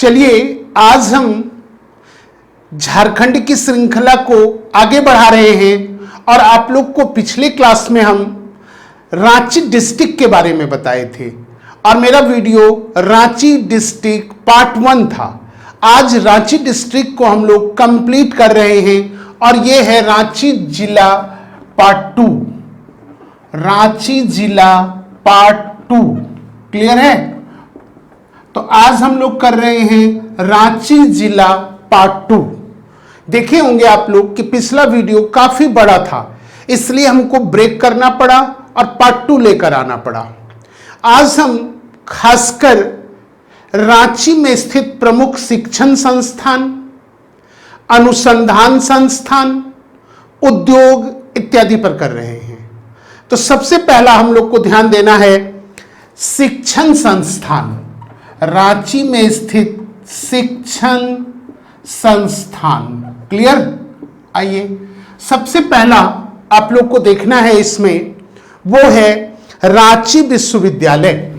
चलिए आज हम झारखंड की श्रृंखला को आगे बढ़ा रहे हैं और आप लोग को पिछले क्लास में हम रांची डिस्ट्रिक्ट के बारे में बताए थे और मेरा वीडियो रांची डिस्ट्रिक्ट पार्ट 1 था। आज रांची डिस्ट्रिक्ट को हम लोग कंप्लीट कर रहे हैं और ये है रांची जिला पार्ट 2। रांची जिला पार्ट 2 क्लियर है। तो आज हम लोग कर रहे हैं रांची जिला पार्ट 2। देखे होंगे आप लोग कि पिछला वीडियो काफी बड़ा था, इसलिए हमको ब्रेक करना पड़ा और पार्ट 2 लेकर आना पड़ा। आज हम खासकर रांची में स्थित प्रमुख शिक्षण संस्थान, अनुसंधान संस्थान, उद्योग इत्यादि पर कर रहे हैं। तो सबसे पहला हम लोग को ध्यान देना है शिक्षण संस्थान, रांची में स्थित शिक्षण संस्थान। क्लियर। आइए सबसे पहला आप लोग को देखना है इसमें, वो है रांची विश्वविद्यालय।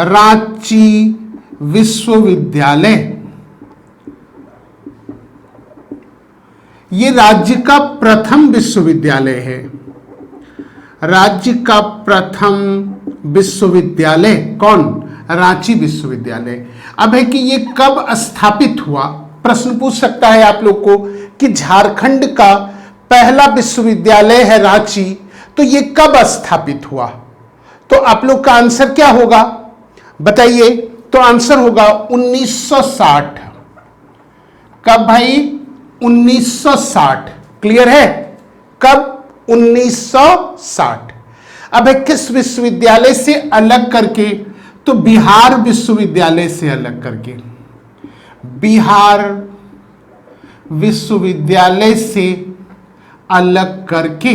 रांची विश्वविद्यालय ये राज्य का प्रथम विश्वविद्यालय है। राज्य का प्रथम विश्वविद्यालय कौन? रांची विश्वविद्यालय। अब है कि ये कब स्थापित हुआ, प्रश्न पूछ सकता है आप लोग को कि झारखंड का पहला विश्वविद्यालय है रांची, तो ये कब स्थापित हुआ? तो आप लोग का आंसर क्या होगा बताइए। तो आंसर होगा 1960। कब भाई? 1960। क्लियर है। कब? 1960। अब है किस विश्वविद्यालय से अलग करके? तो बिहार विश्वविद्यालय से अलग करके। बिहार विश्वविद्यालय से अलग करके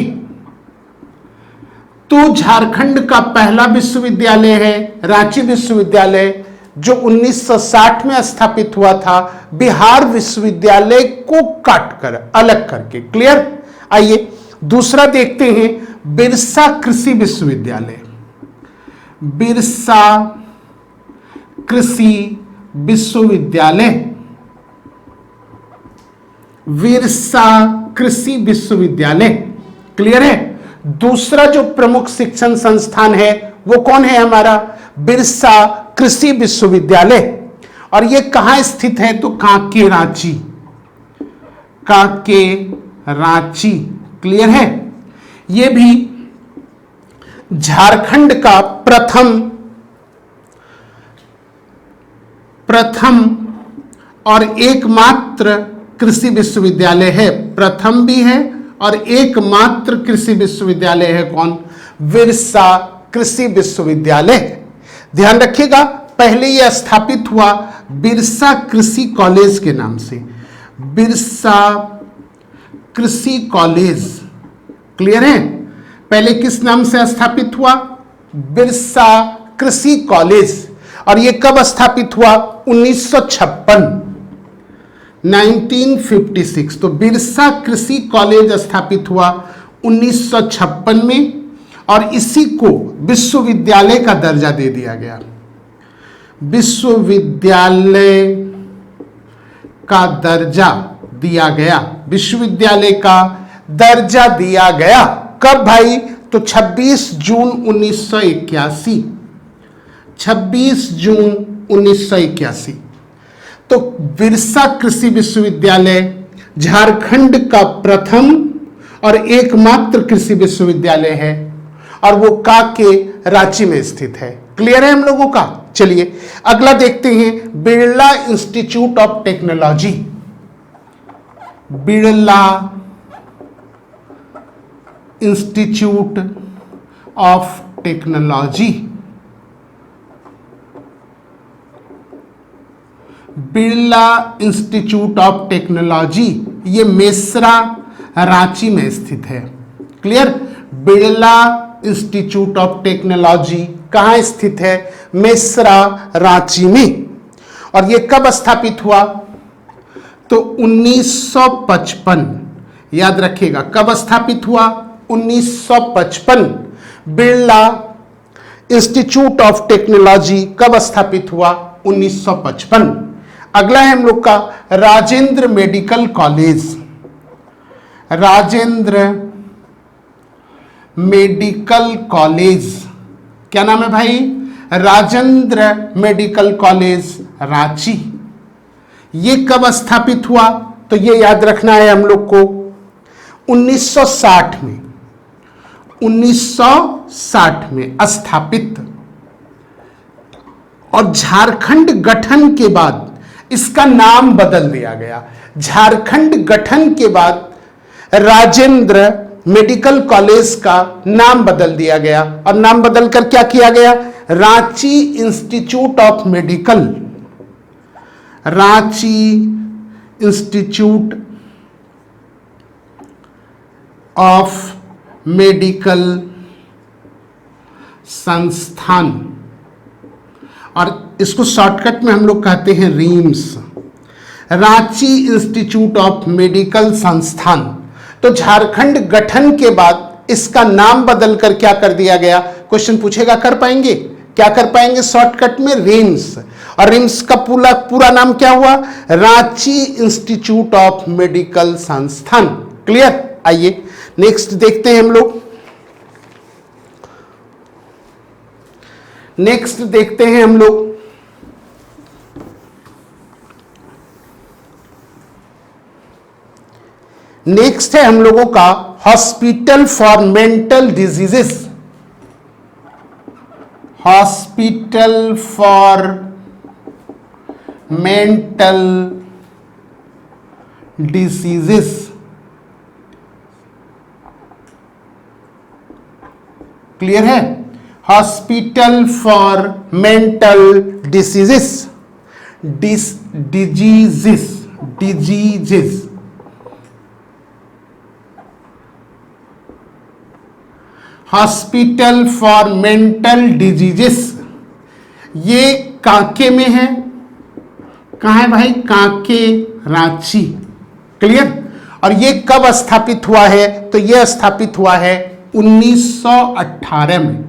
तो झारखंड का पहला विश्वविद्यालय है रांची विश्वविद्यालय, जो 1960 में स्थापित हुआ था बिहार विश्वविद्यालय को काटकर अलग करके। क्लियर। आइए दूसरा देखते हैं बिरसा कृषि विश्वविद्यालय। बिरसा कृषि विश्वविद्यालय, बिरसा कृषि विश्वविद्यालय। क्लियर है। दूसरा जो प्रमुख शिक्षण संस्थान है वो कौन है हमारा? बिरसा कृषि विश्वविद्यालय। और ये कहां स्थित है? तो कांके रांची। कांके रांची। क्लियर है। ये भी झारखंड का प्रथम और एकमात्र कृषि विश्वविद्यालय है। प्रथम भी है और एकमात्र कृषि विश्वविद्यालय है कौन? बिरसा कृषि विश्वविद्यालय। ध्यान रखिएगा, पहले यह स्थापित हुआ बिरसा कृषि कॉलेज के नाम से। बिरसा कृषि कॉलेज। क्लियर है। पहले किस नाम से स्थापित हुआ? बिरसा कृषि कॉलेज। और यह कब स्थापित हुआ? 1956। तो बिरसा कृषि कॉलेज स्थापित हुआ 1956 में और इसी को विश्वविद्यालय का दर्जा दे दिया गया। विश्वविद्यालय का दर्जा दिया गया। विश्वविद्यालय का दर्जा दिया गया कब भाई? तो 26 जून 1981। 26 जून 1981। तो बिरसा कृषि विश्वविद्यालय झारखंड का प्रथम और एकमात्र कृषि विश्वविद्यालय है और वो कांके रांची में स्थित है। क्लियर है हम लोगों का। चलिए अगला देखते हैं Birla institute of technology. Birla institute of technology. Birla institute of technology ये मेसरा रांची में स्थित है। Clear. Birla institute of technology कहां स्थित है? मेसरा रांची में। और ये कब स्थापित हुआ? तो 1955। याद रखिएगा कब स्थापित हुआ? 1955। बिरला इंस्टीट्यूट ऑफ टेक्नोलॉजी कब स्थापित हुआ? 1955। अगला है हम लोग का Rajendra medical college. Rajendra medical college, क्या नाम है भाई? Rajendra medical college Ranchi. ये कब स्थापित हुआ? तो ये याद रखना है हम लोग को 1960 में, 1960 में स्थापित। और झारखंड गठन के बाद इसका नाम बदल दिया गया। झारखंड गठन के बाद राजेंद्र मेडिकल कॉलेज का नाम बदल दिया गया और नाम बदलकर क्या किया गया? Ranchi institute of medical, Ranchi institute of medical संस्थान, और इसको शॉर्टकट में हम लोग कहते हैं reams, Ranchi institute of medical संस्थान। तो झारखंड गठन के बाद इसका नाम बदलकर क्या कर दिया गया? क्वेश्चन पूछेगा, कर पाएंगे? क्या कर पाएंगे? शॉर्टकट में रिम्स। और रिम्स का पूरा नाम क्या हुआ? रांची इंस्टीट्यूट ऑफ मेडिकल संस्थान। क्लियर? आइए नेक्स्ट देखते हैं हम लोग। नेक्स्ट देखते हैं हम लोग नेक्स्ट है हम लोगों का hospital for mental diseases. Hospital for mental diseases. Clear है? Hospital for mental diseases, diseases. Hospital for mental diseases, ये कांके में है। कहाँ है भाई? कांके, रांची। क्लियर? और ये कब स्थापित हुआ है? तो ये स्थापित हुआ है 1918 में।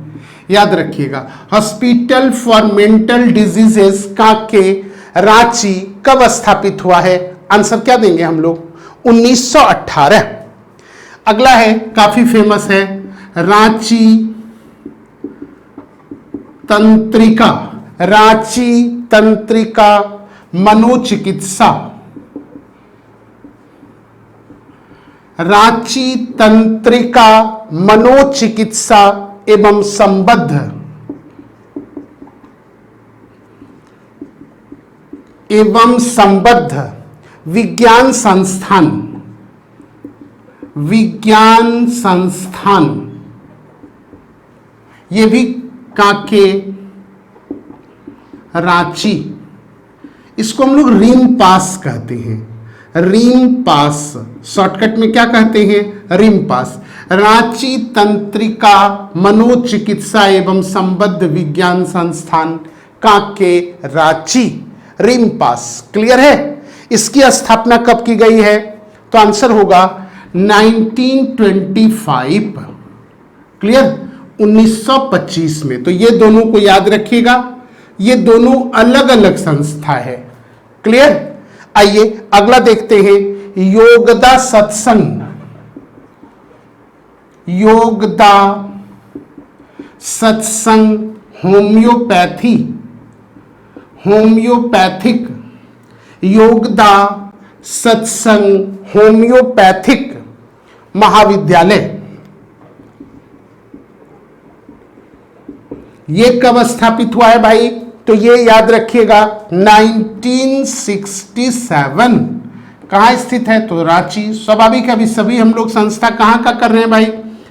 याद रखिएगा, hospital for mental diseases Kanke, Ranchi कब स्थापित हुआ है? आंसर क्या देंगे हम लोग? 1918। अगला है, काफी फेमस है, रांची तंत्रिका। रांची तंत्रिका मनोचिकित्सा। रांची तंत्रिका मनोचिकित्सा एवं संबद्ध विज्ञान संस्थान। विज्ञान संस्थान, ये भी कांके, रांची। इसको हम लोग रिम पास कहते हैं। रिम पास, शॉर्टकट में क्या कहते हैं? रिम पास। रांची तंत्रिका मनोचिकित्सा एवं संबद्ध विज्ञान संस्थान कांके, रांची, रिम पास। क्लियर है? इसकी स्थापना कब की गई है? तो आंसर होगा 1925। क्लियर? 1925 में। तो ये दोनों को याद रखिएगा, ये दोनों अलग अलग संस्था है। क्लियर? आइए अगला देखते हैं, योगदा सत्संग। योगदा सत्संग होम्योपैथी, होम्योपैथिक। योगदा सत्संग होम्योपैथिक महाविद्यालय, ये कब स्थापित हुआ है भाई? तो ये याद रखिएगा 1967। कहाँ स्थित है? तो रांची। स्वाभाविक है, अभी सभी हम लोग संस्था कहाँ का कर रहे हैं भाई?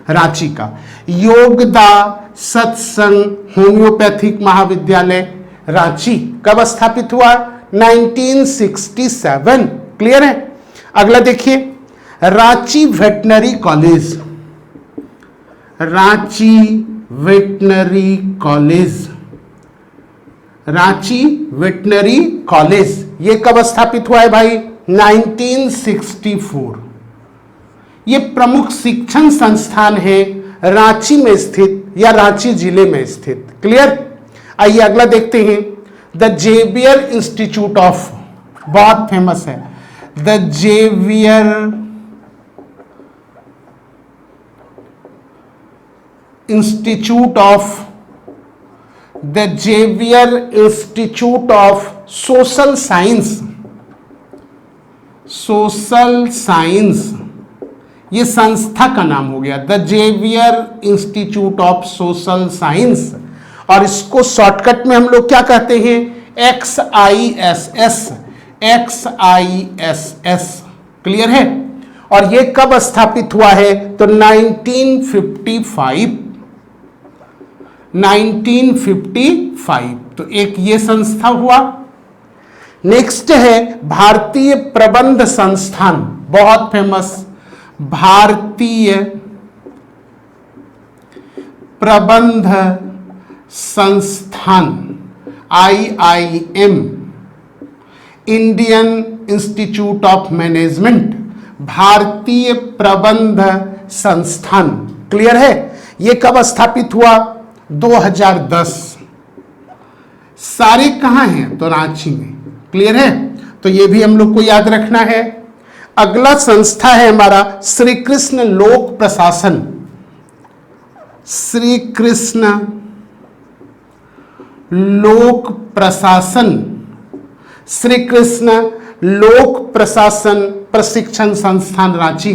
रांची का। योगदा सत्संग होम्योपैथिक महाविद्यालय रांची कब स्थापित हुआ? 1967। क्लियर है? अगला देखिए, Ranchi veterinary college. Ranchi veterinary college, Ranchi veterinary college, ये कब स्थापित हुआ है भाई? 1964। ये प्रमुख शिक्षण संस्थान है रांची में स्थित या रांची जिले में स्थित। क्लियर? आइए अगला देखते हैं, द जेवियर इंस्टीट्यूट ऑफ, बहुत फेमस है, the Xavier institute of, the Xavier institute of social science, social science, ये संस्था का नाम हो गया, the Xavier institute of social science. और इसको शॉर्टकट में हम लोग क्या कहते हैं, XISS, XISS। क्लियर है। और ये कब स्थापित हुआ है, तो 1955, 1955। तो एक ये संस्था हुआ। नेक्स्ट है भारतीय प्रबंध संस्थान, बहुत फेमस, भारतीय प्रबंध संस्थान, IIM, Indian institute of management, भारतीय प्रबंध संस्थान। क्लियर है। ये कब स्थापित हुआ, 2010। सारे कहां हैं, तो रांची में। क्लियर है। तो ये भी हम लोग को याद रखना है। अगला संस्था है हमारा श्री कृष्ण लोक प्रशासन, श्री कृष्ण लोक प्रशासन, श्री कृष्ण लोक प्रशासन प्रशिक्षण संस्थान रांची,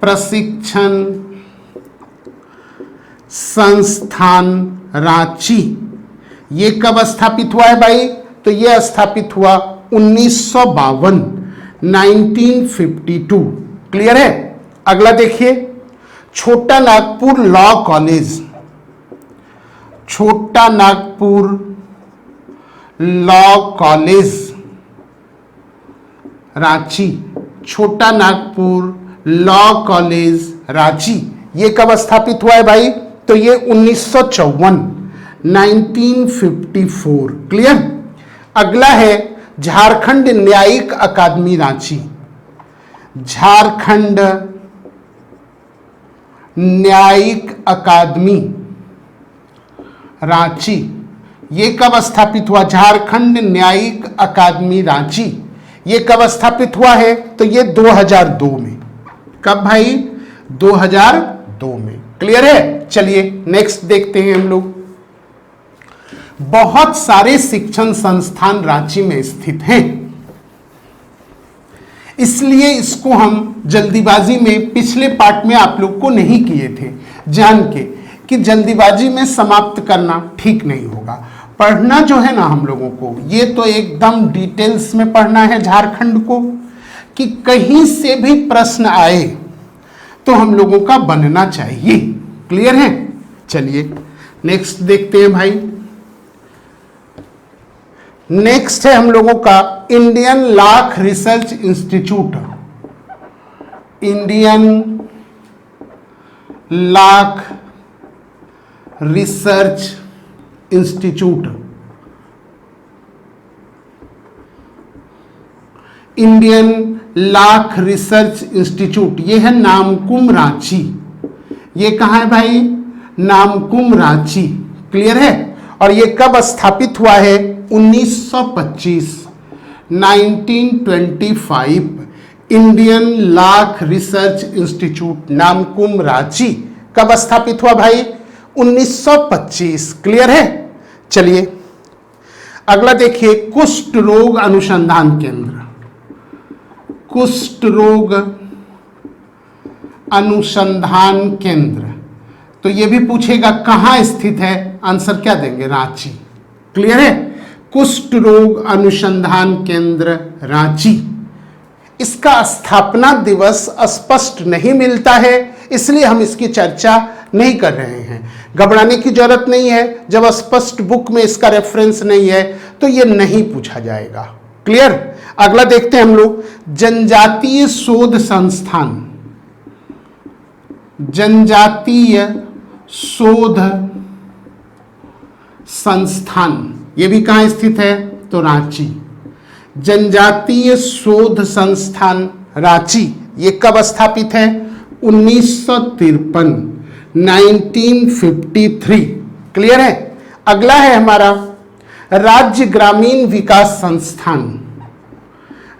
प्रशिक्षण संस्थान रांची। ये कब स्थापित हुआ है भाई, तो ये स्थापित हुआ 1952, 1952। क्लियर है। अगला देखिए, छोटा नागपुर लॉ कॉलेज, छोटा नागपुर लॉ कॉलेज रांची, छोटा नागपुर लॉ कॉलेज रांची। ये कब स्थापित हुआ है भाई, तो ये 1954, 1954। क्लियर। अगला है झारखंड न्यायिक अकादमी रांची, झारखंड न्यायिक अकादमी रांची। ये कब स्थापित हुआ, झारखंड न्यायिक अकादमी रांची। ये कब स्थापित हुआ है, तो ये 2002 में। कब भाई, 2002 में। क्लियर है। चलिए नेक्स्ट देखते हैं हम लोग। बहुत सारे शिक्षण संस्थान रांची में स्थित हैं, इसलिए इसको हम जल्दीबाजी में पिछले पार्ट में आप लोग को नहीं किए थे, जान के कि जल्दीबाजी में समाप्त करना ठीक नहीं होगा। पढ़ना जो है ना हम लोगों को, ये तो एकदम डिटेल्स में पढ़ना है झारखंड को, कि कहीं से भी प्रश्न आए तो हम लोगों का बनना चाहिए। क्लियर है। चलिए नेक्स्ट देखते हैं भाई। नेक्स्ट है हम लोगों का Indian lakh research institute, Indian lakh research institute, Indian lakh research institute. ये है नामकुम रांची। ये कहाँ है भाई, नामकुम रांची। क्लियर है। और ये कब स्थापित हुआ है, 1925, 1925। Indian lakh research institute Namkum Ranchi कब स्थापित हुआ भाई, 1925। क्लियर है। चलिए अगला देखिए, कुष्ठ रोग अनुसंधान केंद्र, कुष्ठ रोग अनुसंधान केंद्र। तो ये भी पूछेगा कहाँ स्थित है, आंसर क्या देंगे, रांची। क्लियर है। कुष्ठ रोग अनुसंधान केंद्र रांची। इसका स्थापना दिवस स्पष्ट नहीं मिलता है, इसलिए हम इसकी चर्चा नहीं कर रहे हैं। घबराने की जरूरत नहीं है, जब स्पष्ट बुक में इसका रेफरेंस नहीं है तो ये नहीं पूछा जाएगा। क्लियर। अगला देखते हैं हम लोग, जनजातीय शोध संस्थान, जनजातीय शोध संस्थान। ये भी कहाँ स्थित है, तो रांची। जनजातीय शोध संस्थान रांची। ये कब स्थापित है, 1953, 1953। क्लियर है। अगला है हमारा राज्य ग्रामीण विकास संस्थान,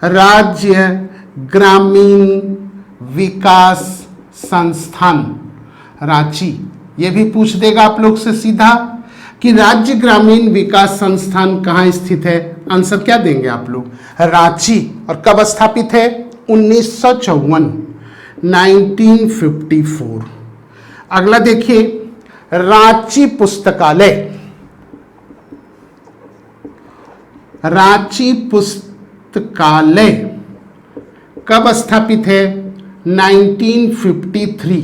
राज्य ग्रामीण विकास संस्थान रांची। ये भी पूछ देगा आप लोग से सीधा कि राज्य ग्रामीण विकास संस्थान कहाँ स्थित है। आंसर क्या देंगे आप लोग? रांची। और कब स्थापित है? 1954, 1954। अगला देखिए, रांची पुस्तकालय। रांची पुस्तकालय कब स्थापित है? 1953।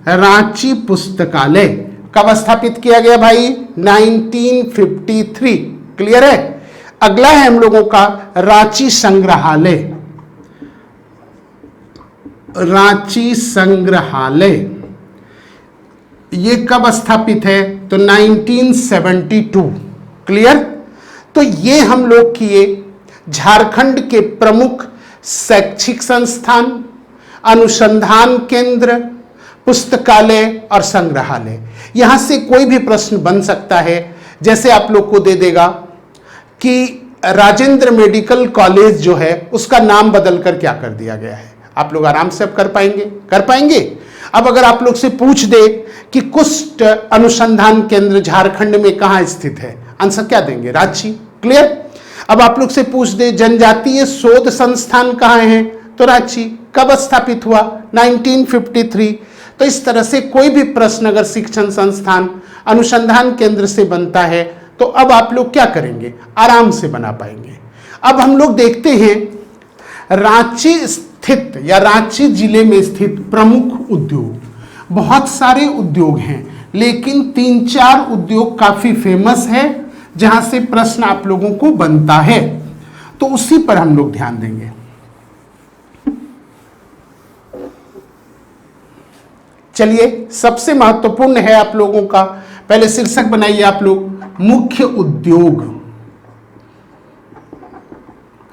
रांची पुस्तकालय कब स्थापित किया गया भाई? 1953। क्लियर है? अगला है हम लोगों का रांची संग्रहालय। रांची संग्रहालय ये कब स्थापित है? तो 1972। क्लियर? तो ये हम लोग किए झारखंड के प्रमुख शैक्षिक संस्थान, अनुसंधान केंद्र, पुस्तकालय और संग्रहालय। यहां से कोई भी प्रश्न बन सकता है। जैसे आप लोग को दे देगा कि राजेंद्र मेडिकल कॉलेज जो है उसका नाम बदलकर क्या कर दिया गया है। आप लोग आराम से अब कर पाएंगे। अब अगर आप लोग से पूछ दे कि कुष्ठ अनुसंधान केंद्र झारखंड में कहां स्थित है, आंसर क्या देंगे? रांची। क्लियर? अब आप लोग से पूछ दे जनजातीय शोध संस्थान कहां है, तो रांची। कब स्थापित हुआ? 1953। तो इस तरह से कोई भी प्रश्न अगर शिक्षण संस्थान, अनुसंधान केंद्र से बनता है तो अब आप लोग क्या करेंगे? आराम से बना पाएंगे। अब हम लोग देखते हैं रांची स्थित या रांची जिले में स्थित प्रमुख उद्योग। बहुत सारे उद्योग हैं, लेकिन 3-4 उद्योग काफी फेमस है जहां से प्रश्न आप लोगों को बनता है, तो उसी पर हम लोग ध्यान देंगे। चलिए, सबसे महत्वपूर्ण है आप लोगों का, पहले शीर्षक बनाइए आप लोग, मुख्य उद्योग।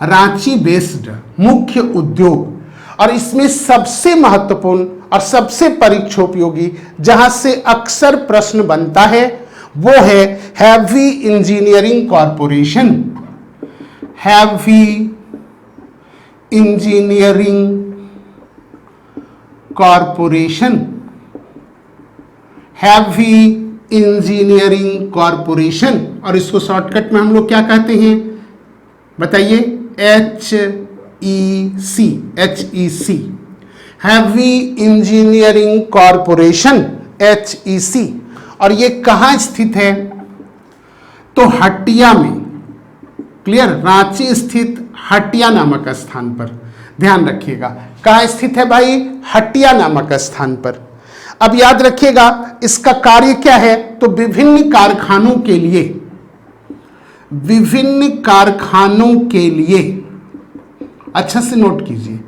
रांची बेस्ड मुख्य उद्योग। और इसमें सबसे महत्वपूर्ण और सबसे परीक्षोपयोगी जहां से अक्सर प्रश्न बनता है वो है heavy engineering corporation. Heavy engineering corporation. Heavy engineering corporation. और इसको शॉर्टकट में हम लोग क्या कहते हैं बताइए? HEC। Heavy engineering corporation, HEC। और ये कहां स्थित है? तो हटिया में। क्लियर? रांची स्थित हटिया नामक स्थान पर। ध्यान रखिएगा, कहां स्थित है भाई? हटिया नामक स्थान पर। अब याद रखिएगा इसका कार्य क्या है? तो विभिन्न कारखानों के लिए, अच्छा से नोट कीजिए,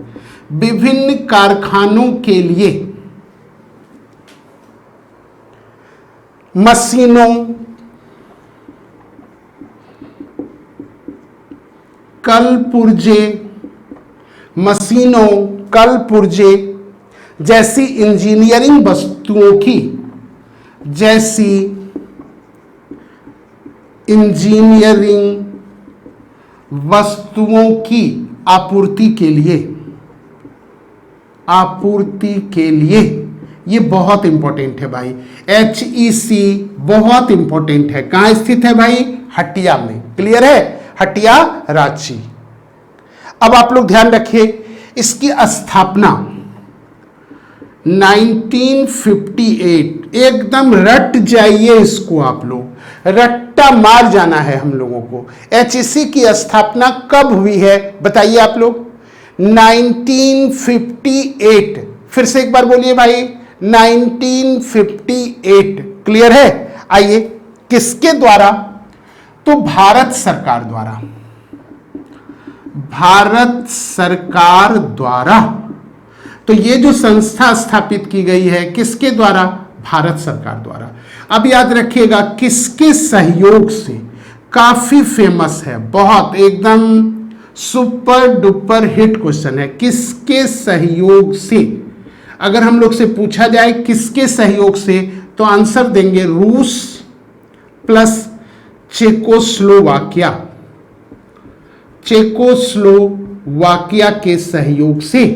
विभिन्न कारखानों के लिए मशीनों, कल पुर्जे जैसी इंजीनियरिंग वस्तुओं की आपूर्ति के लिए ये बहुत इंपॉर्टेंट है भाई। HEC बहुत इंपॉर्टेंट है। कहां स्थित है भाई? हटिया में। क्लियर है? हटिया, रांची। अब आप लोग ध्यान रखिए, इसकी स्थापना 1958। एकदम रट जाइए इसको, आप लोग रट्टा मार जाना है हम लोगों को। HEC की स्थापना कब हुई है बताइए आप लोग? 1958। फिर से एक बार बोलिए भाई, 1958। क्लियर है? आइए, किसके द्वारा? तो भारत सरकार द्वारा। तो ये जो संस्था स्थापित की गई है किसके द्वारा? भारत सरकार द्वारा। अब याद रखिएगा किसके सहयोग से, काफी फेमस है, बहुत एकदम सुपर डुपर हिट क्वेश्चन है। किसके सहयोग से? अगर हम लोग से पूछा जाए किसके सहयोग से, तो आंसर देंगे रूस प्लस चेकोस्लोवाकिया, चेकोस्लोवाकिया के सहयोग से।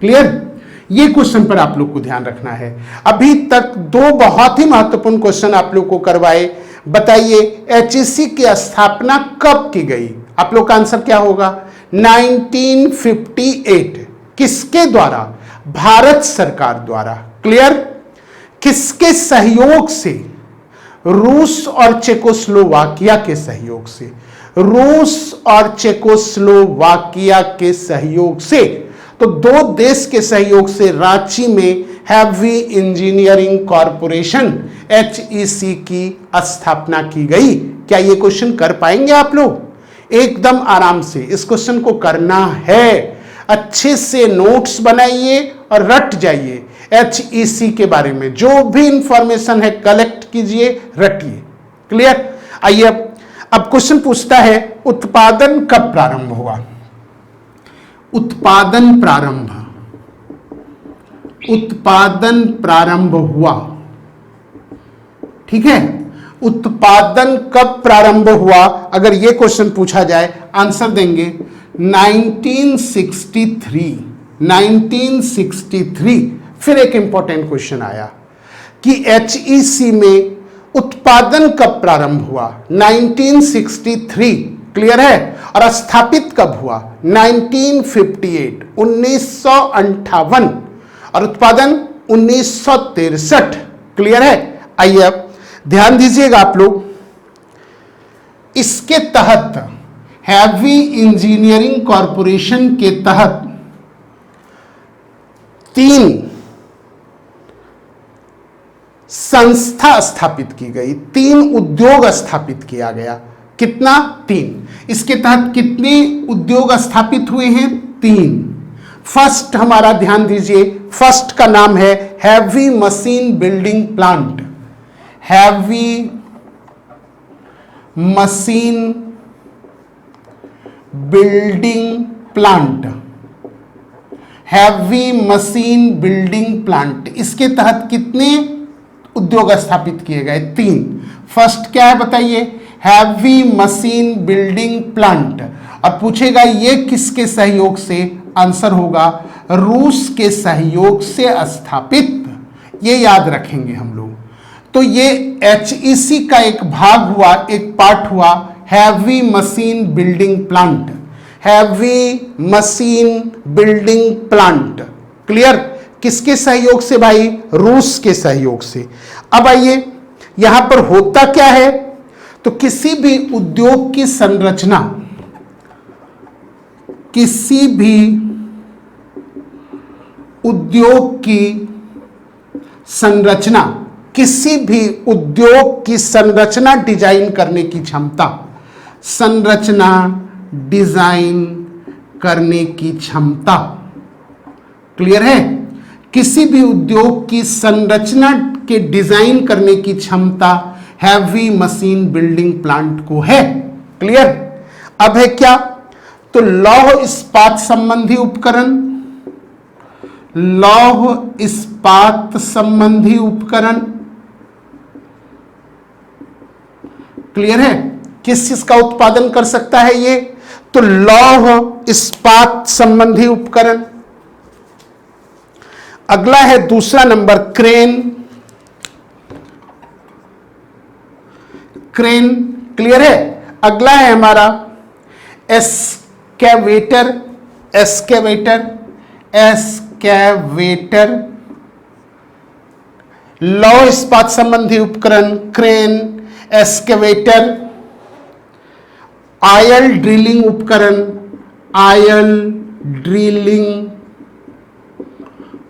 क्लियर? ये क्वेश्चन पर आप लोग को ध्यान रखना है। अभी तक दो बहुत ही महत्वपूर्ण क्वेश्चन आप लोग को करवाए। बताइए एचईसी की स्थापना कब की गई? आप लोग का आंसर क्या होगा? 1958। किसके द्वारा? भारत सरकार द्वारा। क्लियर? किसके सहयोग से? रूस और चेकोस्लोवाकिया के सहयोग से। रूस और चेकोस्लोवाकिया के सहयोग से। तो दो देश के सहयोग से रांची में हैवी इंजीनियरिंग कॉरपोरेशन एचईसी की स्थापना की गई। क्या ये क्वेश्चन कर पाएंगे आप लोग? एकदम आराम से इस क्वेश्चन को करना है। अच्छे से नोट्स बनाइए और रट जाइए। एचईसी के बारे में जो भी इंफॉर्मेशन है कलेक्ट कीजिए, रटिए। क्लियर? आइए अब क्वेश्चन पूछता है उत्पादन कब प्रारंभ हुआ? उत्पादन प्रारंभ हुआ। ठीक है, उत्पादन कब प्रारंभ हुआ? अगर यह क्वेश्चन पूछा जाए आंसर देंगे 1963। 1963। फिर एक इंपॉर्टेंट क्वेश्चन आया कि एचईसी में उत्पादन कब प्रारंभ हुआ? 1963। क्लियर है? और स्थापित कब हुआ? 1958, 1958। और उत्पादन 1963। क्लियर है? आइए अब ध्यान दीजिएगा आप लोग। इसके तहत हैवी इंजीनियरिंग कॉरपोरेशन के तहत 3 संस्था स्थापित की गई, 3 उद्योग स्थापित किया गया। कितना? 3। इसके तहत कितने उद्योग स्थापित हुए हैं? 3। फर्स्ट हमारा ध्यान दीजिए, फर्स्ट का नाम है heavy machine building plant. Heavy machine building plant. Heavy machine building plant. इसके तहत कितने उद्योग स्थापित किए गए? 3। फर्स्ट क्या है बताइए? Heavy machine building plant. और पूछेगा ये किसके सहयोग से? आंसर होगा रूस के सहयोग से स्थापित। ये याद रखेंगे हम लोग। तो ये एचईसी का एक भाग हुआ, एक पार्ट हुआ heavy machine building plant. Heavy machine building plant. Clear? किसके सहयोग से भाई? रूस के सहयोग से। अब आइए यहां पर होता क्या है, तो किसी भी उद्योग की संरचना, किसी भी उद्योग की संरचना, किसी भी उद्योग की संरचना डिजाइन करने की क्षमता, संरचना डिजाइन करने की क्षमता। क्लियर है? किसी भी उद्योग की संरचना के डिजाइन करने की क्षमता हैवी मशीन बिल्डिंग प्लांट को है। क्लियर? अब है क्या? तो लौह इस्पात संबंधी उपकरण, लौह इस्पात संबंधी उपकरण। क्लियर है? किस चीज का उत्पादन कर सकता है ये? तो लौह इस्पात संबंधी उपकरण। अगला है दूसरा नंबर क्रेन। क्रेन। क्लियर है? अगला है हमारा एस्केवेटर। एस्केवेटर। एस्केवेटर। लौह इस्पात संबंधी उपकरण, क्रेन, एस्केवेटर। आयल ड्रिलिंग उपकरण, आयल ड्रिलिंग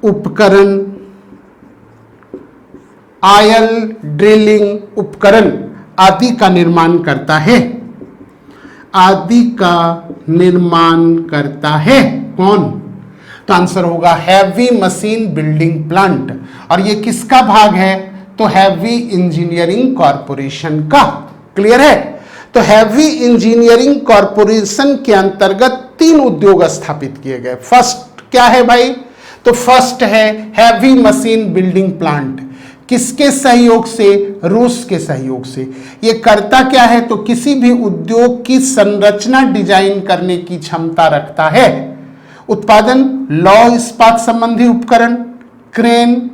उपकरण, आयल ड्रिलिंग उपकरण आदि का निर्माण करता है। आदि का निर्माण करता है कौन? तो आंसर होगा हैवी मशीन बिल्डिंग प्लांट। और ये किसका भाग है? तो हैवी इंजीनियरिंग कॉरपोरेशन का। क्लियर है? तो हैवी इंजीनियरिंग कॉरपोरेशन के अंतर्गत 3 उद्योग स्थापित किए गए। फर्स्ट क्या है भाई? तो फर्स्ट है हैवी मशीन बिल्डिंग प्लांट। किसके सहयोग से? रूस के सहयोग से। ये करता क्या है? तो किसी भी उद्योग की संरचना डिजाइन करने की क्षमता रखता है। उत्पादन, लौह इस्पात संबंधी उपकरण, क्रेन,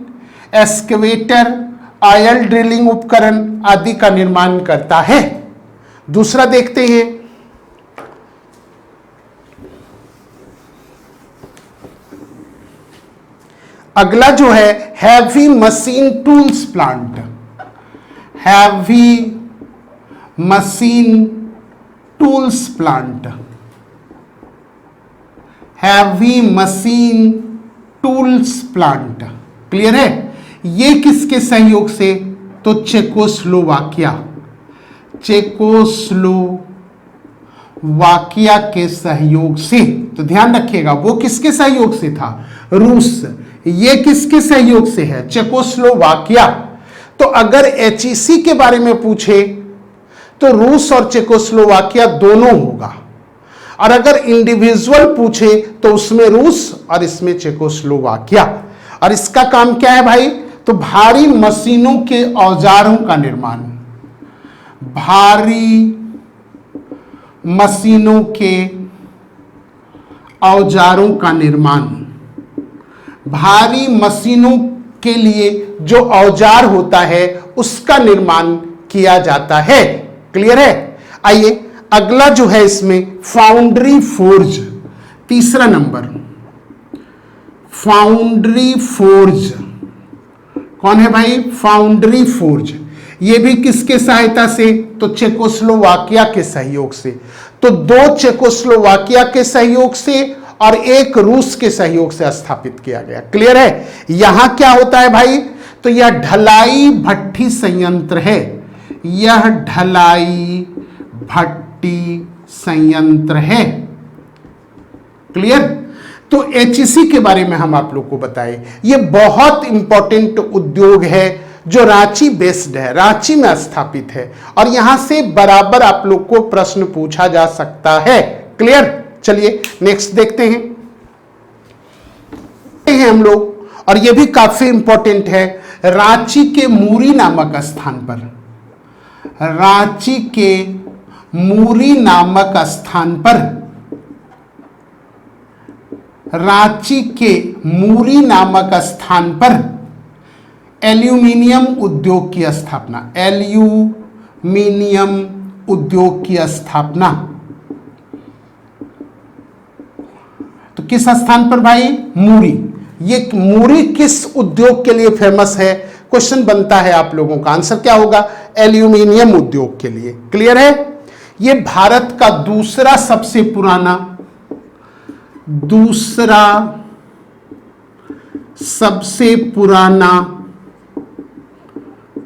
एक्सकेवेटर, ऑयल ड्रिलिंग उपकरण आदि का निर्माण करता है। दूसरा देखते हैं, अगला जो है heavy machine tools plant. Heavy machine tools plant, heavy machine tools plant. Clear है? ये किसके सहयोग से? तो चेकोस्लोवाकिया, चेकोस्लोवाकिया के सहयोग से। तो ध्यान रखिएगा, वो किसके सहयोग से था? रूस। ये किसके सहयोग से है? चेकोस्लोवाकिया। तो अगर एचईसी के बारे में पूछे तो रूस और चेकोस्लोवाकिया दोनों होगा, और अगर इंडिविजुअल पूछे तो उसमें रूस और इसमें चेकोस्लोवाकिया। और इसका काम क्या है भाई? तो भारी मशीनों के औजारों का निर्माण, भारी मशीनों के औजारों का निर्माण। भारी मशीनों के लिए जो औजार होता है उसका निर्माण किया जाता है। क्लियर है? आइए अगला जो है इसमें फाउंड्री फोर्ज, तीसरा नंबर, फाउंड्री फोर्ज। कौन है भाई? Foundry forge. ये भी किसके सहायता से? तो चेकोस्लोवाकिया के सहयोग से। तो दो चेकोस्लोवाकिया के सहयोग से और एक रूस के सहयोग से स्थापित किया गया। क्लियर है? यहां क्या होता है भाई? तो यह ढलाई भट्ठी संयंत्र है। यह ढलाई भट्टी संयंत्र है। क्लियर? तो एचईसी के बारे में हम आप लोग को बताए, ये बहुत इंपॉर्टेंट उद्योग है जो रांची बेस्ड है, रांची में स्थापित है, और यहां से बराबर आप लोग को प्रश्न पूछा जा सकता है। क्लियर? चलिए नेक्स्ट देखते हैं हम लोग, और यह भी काफी इंपॉर्टेंट है। रांची के मूरी नामक स्थान पर, रांची के मूरी नामक स्थान पर, रांची के मूरी नामक स्थान पर एल्यूमिनियम उद्योग की स्थापना, एल्यूमिनियम उद्योग की स्थापना। तो किस स्थान पर भाई? मूरी। ये मूरी किस उद्योग के लिए फेमस है? क्वेश्चन बनता है आप लोगों का, आंसर क्या होगा? एल्यूमिनियम उद्योग के लिए। क्लियर है? ये भारत का दूसरा सबसे पुराना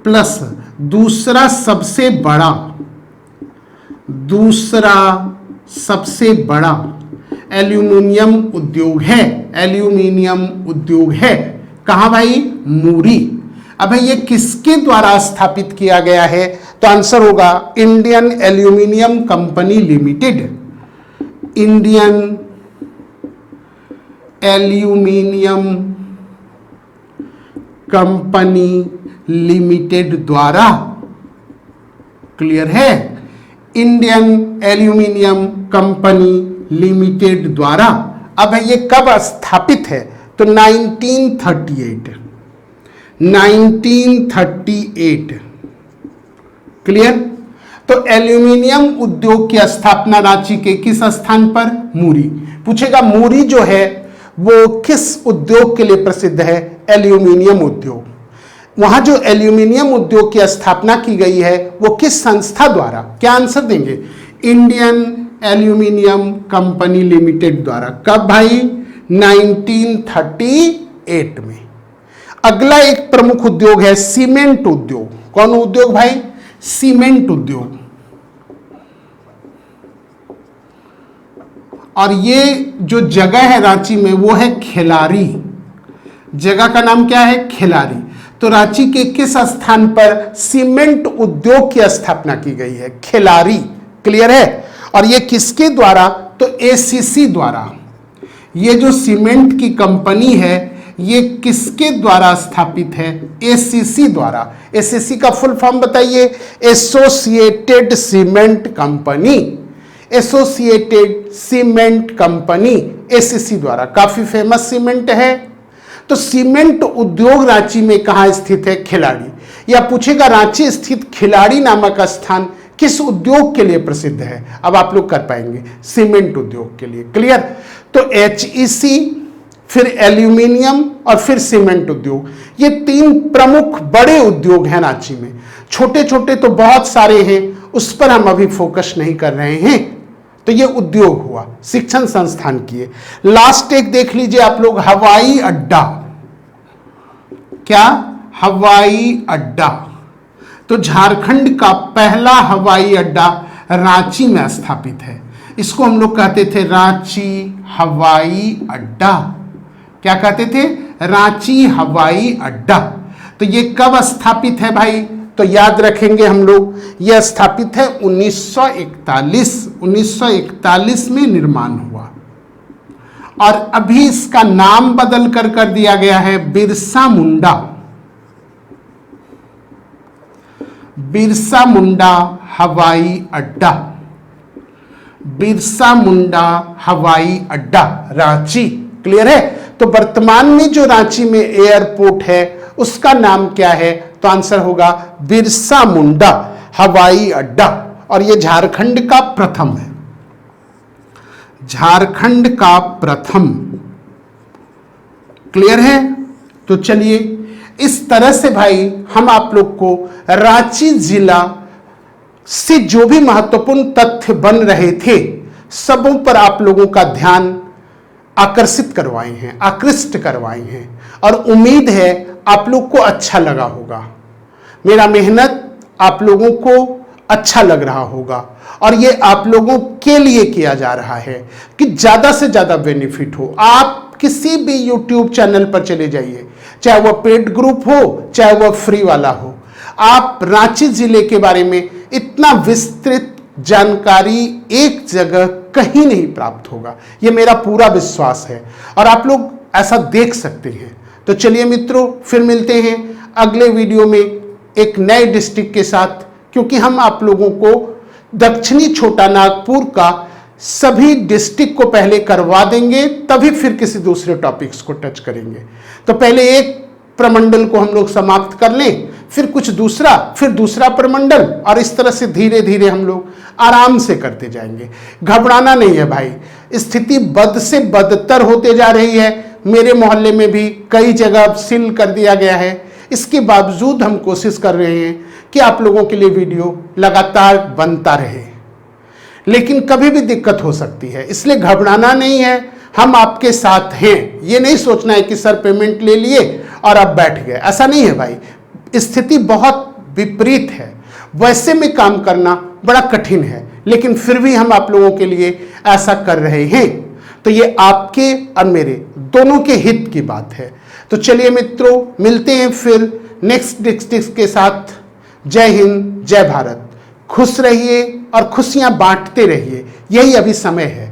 प्लस दूसरा सबसे बड़ा एल्यूमिनियम उद्योग है। एल्यूमिनियम उद्योग है कहां भाई? मूरी। अब ये किसके द्वारा स्थापित किया गया है? तो आंसर होगा Indian aluminium company limited. Indian aluminium company limited द्वारा। क्लियर है? इंडियन एल्यूमिनियम कंपनी लिमिटेड द्वारा। अब ये कब स्थापित है? तो 1938। क्लियर? तो एल्यूमिनियम उद्योग की स्थापना रांची के किस स्थान पर? मूरी। पूछेगा मूरी जो है वो किस उद्योग के लिए प्रसिद्ध है? एल्यूमिनियम उद्योग। वहां जो एल्यूमिनियम उद्योग की स्थापना की गई है वो किस संस्था द्वारा? क्या आंसर देंगे? इंडियन एल्यूमिनियम कंपनी लिमिटेड द्वारा। कब भाई? 1938 में। अगला एक प्रमुख उद्योग है सीमेंट उद्योग। कौन उद्योग भाई? सीमेंट उद्योग। और ये जो जगह है रांची में वो है खिलारी। जगह का नाम क्या है? खिलारी। तो रांची के किस स्थान पर सीमेंट उद्योग की स्थापना की गई है? खिलारी। क्लियर है? और ये किसके द्वारा? तो एसीसी द्वारा। ये जो सीमेंट की कंपनी है ये किसके द्वारा स्थापित है? एसीसी द्वारा। एसीसी का फुल फॉर्म बताइए। Associated cement company. Associated cement company ACC द्वारा। काफी फेमस सीमेंट है। तो सीमेंट उद्योग रांची में कहां स्थित है? खिलाड़ी। या पूछेगा रांची स्थित खिलाड़ी नामक स्थान किस उद्योग के लिए प्रसिद्ध है? अब आप लोग कर पाएंगे, सीमेंट उद्योग के लिए। क्लियर? तो एचईसी, फिर एल्यूमिनियम और फिर सीमेंट उद्योग, ये तीन प्रमुख बड़े उद्योग हैं रांची में। छोटे छोटे तो बहुत सारे हैं, उस पर हम अभी फोकस नहीं कर रहे हैं। तो ये उद्योग हुआ, शिक्षण संस्थान किए। लास्ट एक देख लीजिए आप लोग, हवाई अड्डा। क्या? हवाई अड्डा। तो झारखंड का पहला हवाई अड्डा रांची में स्थापित है। इसको हम लोग कहते थे रांची हवाई अड्डा। क्या कहते थे? रांची हवाई अड्डा। तो ये कब स्थापित है भाई? तो याद रखेंगे हम लोग, यह स्थापित है 1941। 1941 में निर्माण हुआ और अभी इसका नाम बदल कर दिया गया है बिरसा मुंडा। बिरसा मुंडा हवाई अड्डा। बिरसा मुंडा हवाई अड्डा रांची। क्लियर है? तो वर्तमान में जो रांची में एयरपोर्ट है उसका नाम क्या है? तो आंसर होगा बिरसा मुंडा हवाई अड्डा। और यह झारखंड का प्रथम है। झारखंड का प्रथम। क्लियर है? तो चलिए, इस तरह से भाई हम आप लोग को रांची जिला से जो भी महत्वपूर्ण तथ्य बन रहे थे सबों पर आप लोगों का ध्यान आकर्षित करवाए हैं, आकृष्ट करवाए हैं। और उम्मीद है आप लोग को अच्छा लगा होगा। मेरा मेहनत आप लोगों को अच्छा लग रहा होगा और ये आप लोगों के लिए किया जा रहा है कि ज़्यादा से ज़्यादा बेनिफिट हो। आप किसी भी यूट्यूब चैनल पर चले जाइए, चाहे वह पेड ग्रुप हो चाहे वह फ्री वाला हो, आप रांची जिले के बारे में इतना विस्तृत जानकारी एक जगह कहीं नहीं प्राप्त होगा, ये मेरा पूरा विश्वास है और आप लोग ऐसा देख सकते हैं। तो चलिए मित्रों, फिर मिलते हैं अगले वीडियो में एक नए डिस्ट्रिक्ट के साथ, क्योंकि हम आप लोगों को दक्षिणी छोटा नागपुर का सभी डिस्ट्रिक्ट को पहले करवा देंगे, तभी फिर किसी दूसरे टॉपिक्स को टच करेंगे। तो पहले एक प्रमंडल को हम लोग समाप्त कर लें, फिर कुछ दूसरा, फिर दूसरा प्रमंडल, और इस तरह से धीरे धीरे हम लोग आराम से करते जाएंगे। घबराना नहीं है भाई, स्थिति बद से बदतर होते जा रही है। मेरे मोहल्ले में भी कई जगह सील कर दिया गया है, इसके बावजूद हम कोशिश कर रहे हैं कि आप लोगों के लिए वीडियो लगातार बनता रहे। लेकिन कभी भी दिक्कत हो सकती है, इसलिए घबराना नहीं है, हम आपके साथ हैं। ये नहीं सोचना है कि सर पेमेंट ले लिए और अब बैठ गए, ऐसा नहीं है भाई। स्थिति बहुत विपरीत है, वैसे में काम करना बड़ा कठिन है, लेकिन फिर भी हम आप लोगों के लिए ऐसा कर रहे हैं। तो ये आपके और मेरे दोनों के हित की बात है। तो चलिए मित्रों, मिलते हैं फिर नेक्स्ट डिस्ट्रिक्ट के साथ। जय हिंद, जय भारत। खुश रहिए और खुशियां बांटते रहिए, यही अभी समय है।